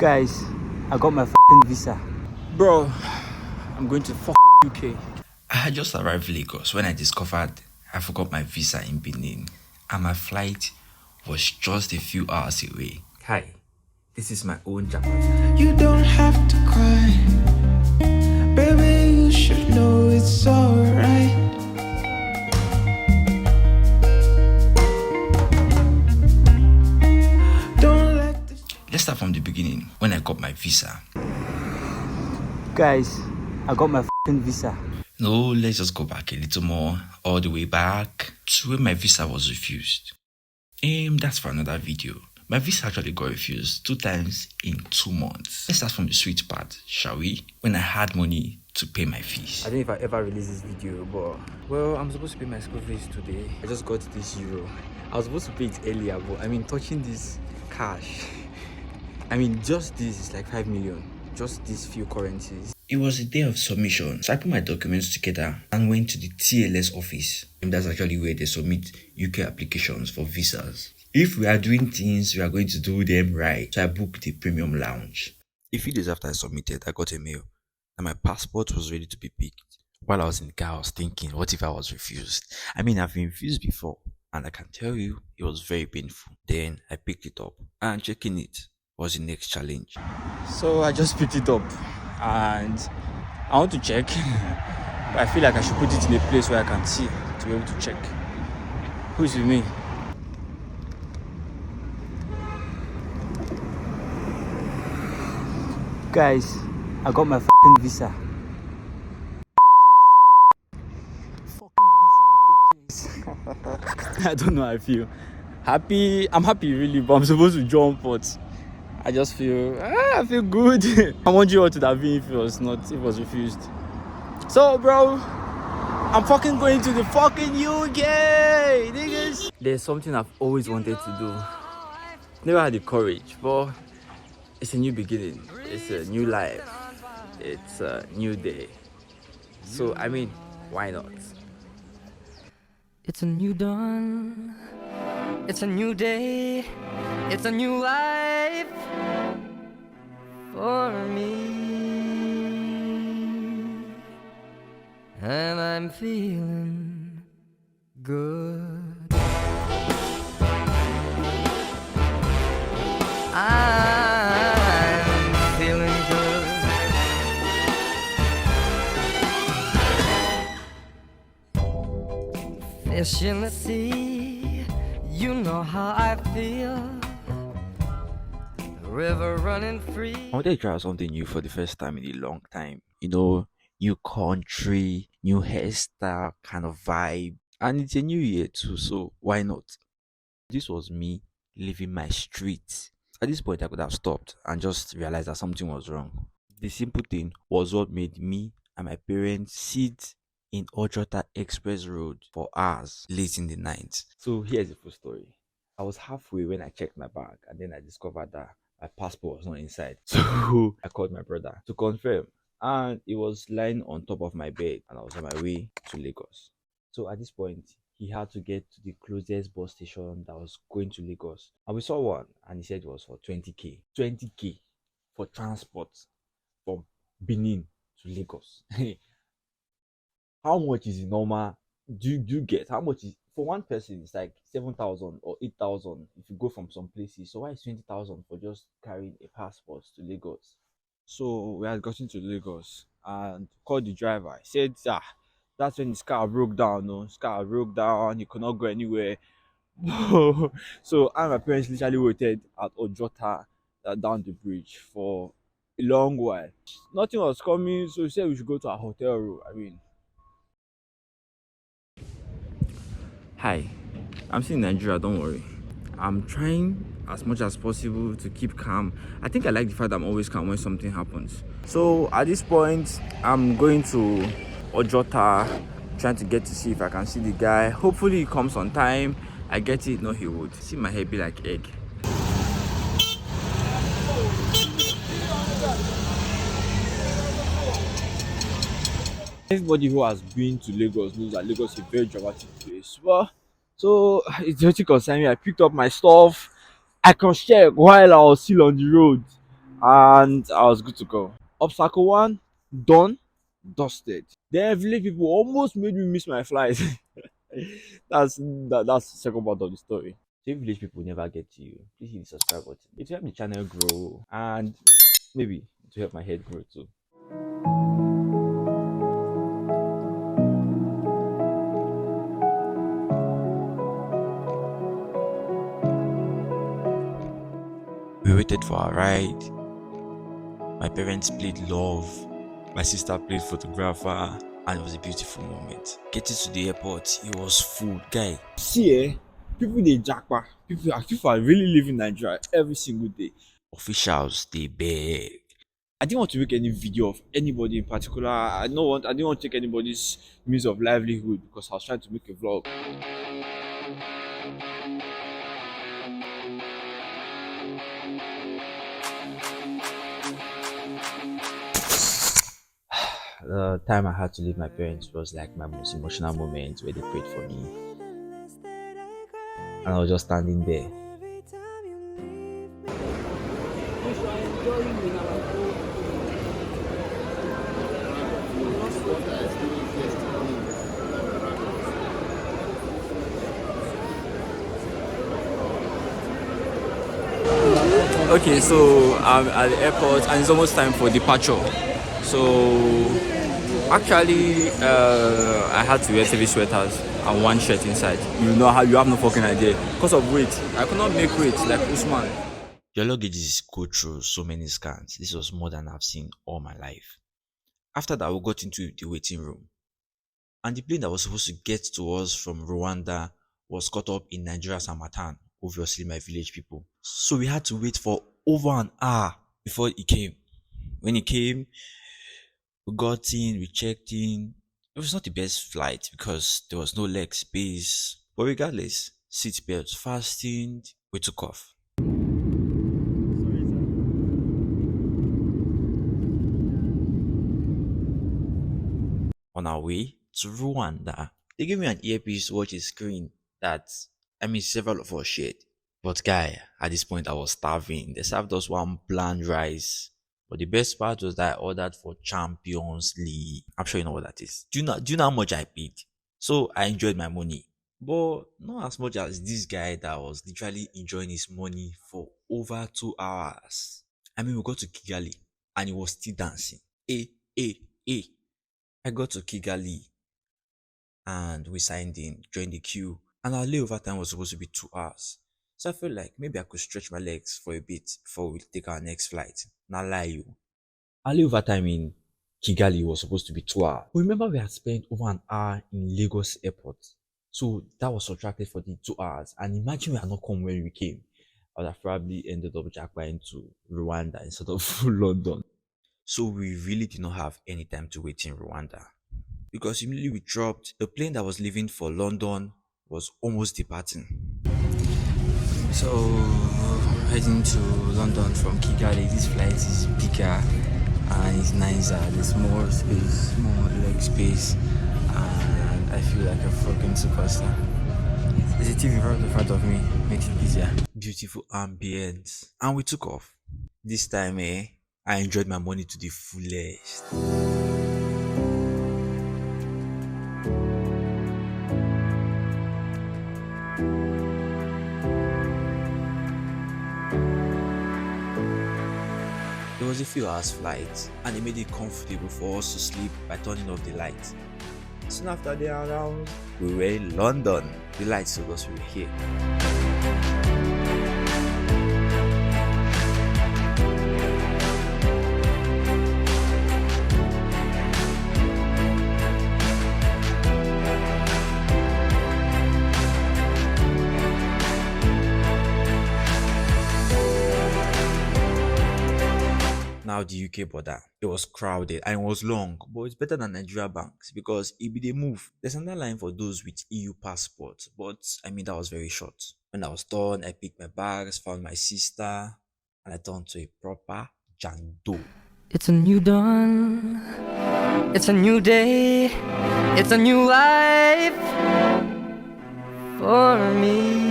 Guys, I got my fucking visa. Bro, I'm going to fucking UK. I had just arrived Lagos when I discovered I forgot my visa in Benin and my flight was just a few hours away. Hi, this is my own Japan. You don't have to cry, baby, you should know it's alright. Don't let this. Let's start from the beginning when I got my visa. Guys, I got my fucking visa. No, let's just go back a little more, all the way back to when my visa was refused. That's for another video. My visa actually got refused 2 times in 2 months. Let's start from the sweet part, shall we? When I had money to pay my fees. I don't know if I ever release this video, but well, I'm supposed to pay my school fees today. I just got this euro. I was supposed to pay it earlier, but I mean, touching this cash, I mean, just this is like 5 million. Just these few currencies. It was a day of submission, so I put my documents together and went to the TLS office. And that's actually where they submit UK applications for visas. If we are doing things, we are going to do them right. So I booked the premium lounge. A few days after I submitted, I got a mail and my passport was ready to be picked. While I was in the car, I was thinking, what if I was refused? I mean, I've been refused before, and I can tell you, it was very painful. Then I picked it up, and checking it was the next challenge. So I just picked it up and I want to check. But I feel like I should put it in a place where I can see to be able to check. Who's with me? Guys, I got my fucking visa. Fucking visa, bitches. I don't know how I feel. Happy, I'm happy really, but I'm supposed to jump, but I just feel, I feel good. I wonder what would have been if it was not, if it was refused. So, bro, I'm fucking going to the fucking UK, niggas. There's something I've always wanted to do. Never had the courage, but it's a new beginning. It's a new life. It's a new day. So, I mean, why not? It's a new dawn. It's a new day. It's a new life for me. And I'm feeling good. I'm feeling good. Fish in the sea, you know how I feel. River running free. I wanted to try something new for the first time in a long time. You know, new country, new hairstyle kind of vibe. And it's a new year too, so why not? This was me leaving my streets. At this point, I could have stopped and just realized that something was wrong. The simple thing was what made me and my parents sit in Ojota Express Road for hours late in the night. So here's the full story. I was halfway when I checked my bag and then I discovered that my passport was not inside. So I called my brother to confirm, and it was lying on top of my bed and I was on my way to Lagos. So at this point, he had to get to the closest bus station that was going to Lagos. And we saw one and he said it was for 20k. 20k for transport from Benin to Lagos. How much is the normal? Do you get how much is for one person? It's like 7,000 or 8,000 if you go from some places. So why is 20,000 for just carrying a passport to Lagos? So we had gotten to Lagos and called the driver. He said, that's when his car broke down. No, his car broke down. He could not go anywhere. So I and my parents literally waited at Ojota down the bridge for a long while. Nothing was coming, so he said we should go to our hotel room. I mean. Hi, I'm still in Nigeria, don't worry. I'm trying as much as possible to keep calm. I think I like the fact that I'm always calm when something happens. So at this point, I'm going to Ojota, trying to get to see if I can see the guy. Hopefully he comes on time. I get it, no he would. See my hair be like egg. Everybody who has been to Lagos knows that Lagos is a very dramatic place. Well, so it doesn't concern me. I picked up my stuff. I cross checked while I was still on the road. and I was good to go. Obstacle one, done, dusted. Then village people almost made me miss my flight. That's the second part of the story. So if village people never get to you, please hit the subscribe button. It will help the channel grow and maybe it will help my head grow too. We waited for our ride. My parents played love. My sister played photographer. And it was a beautiful moment. Getting to the airport, it was full. Guy, See, people they jackpot. People are really living Nigeria every single day. officials, they beg. I didn't want to make any video of anybody in particular. I didn't want to take anybody's means of livelihood because I was trying to make a vlog. The time I had to leave my parents was like my most emotional moment where they prayed for me. And I was just standing there. Okay, so I'm at the airport and it's almost time for departure. So actually, I had to wear 3 sweaters and 1 shirt inside. You know how you have no fucking idea. Because of weight, I could not make weight like Usman. Your luggages go through so many scans. This was more than I've seen all my life. After that, we got into the waiting room. And the plane that was supposed to get to us from Rwanda was caught up in Nigeria's Hamatan. Obviously, my village people. So we had to wait for over an hour before it came. When it came, we got in, we checked in. It was not the best flight because there was no leg space. But regardless, seatbelts fastened, we took off. On our way to Rwanda, they gave me an earpiece to watch a screen that several of us shared. But guy, at this point I was starving. They served us one bland rice. But the best part was that I ordered for Champions League. I'm sure you know what that is. Do you know how much I paid? So I enjoyed my money. But not as much as this guy that was literally enjoying his money for over 2 hours. We got to Kigali and he was still dancing. I got to Kigali and we signed in, joined the queue, and our layover time was supposed to be 2 hours. So I felt like maybe I could stretch my legs for a bit before we take our next flight. Not lie you. Our layover time in Kigali was supposed to be 2 hours. But remember we had spent over an hour in Lagos airport. So that was subtracted for the 2 hours. And imagine we had not come when we came. I would have probably ended up jackpotting into Rwanda instead of London. So we really did not have any time to wait in Rwanda. Because immediately we dropped, the plane that was leaving for London was almost departing. So heading to London from Kigali, this flight is bigger and it's nicer. There's more space, more leg space, and I feel like a fucking superstar. There's a TV right in front of me, makes it easier. Beautiful ambience, and we took off. This time, I enjoyed my money to the fullest. It was a few hours flight and it made it comfortable for us to sleep by turning off the lights. Soon after they announced we were in London, the lights told us we were here. Now the UK border, it was crowded and it was long, but it's better than Nigeria banks because if they move, there's another line for those with EU passports, but that was very short. When I was done, I picked my bags, found my sister, and I turned to a proper jando. It's a new dawn, it's a new day, it's a new life for me.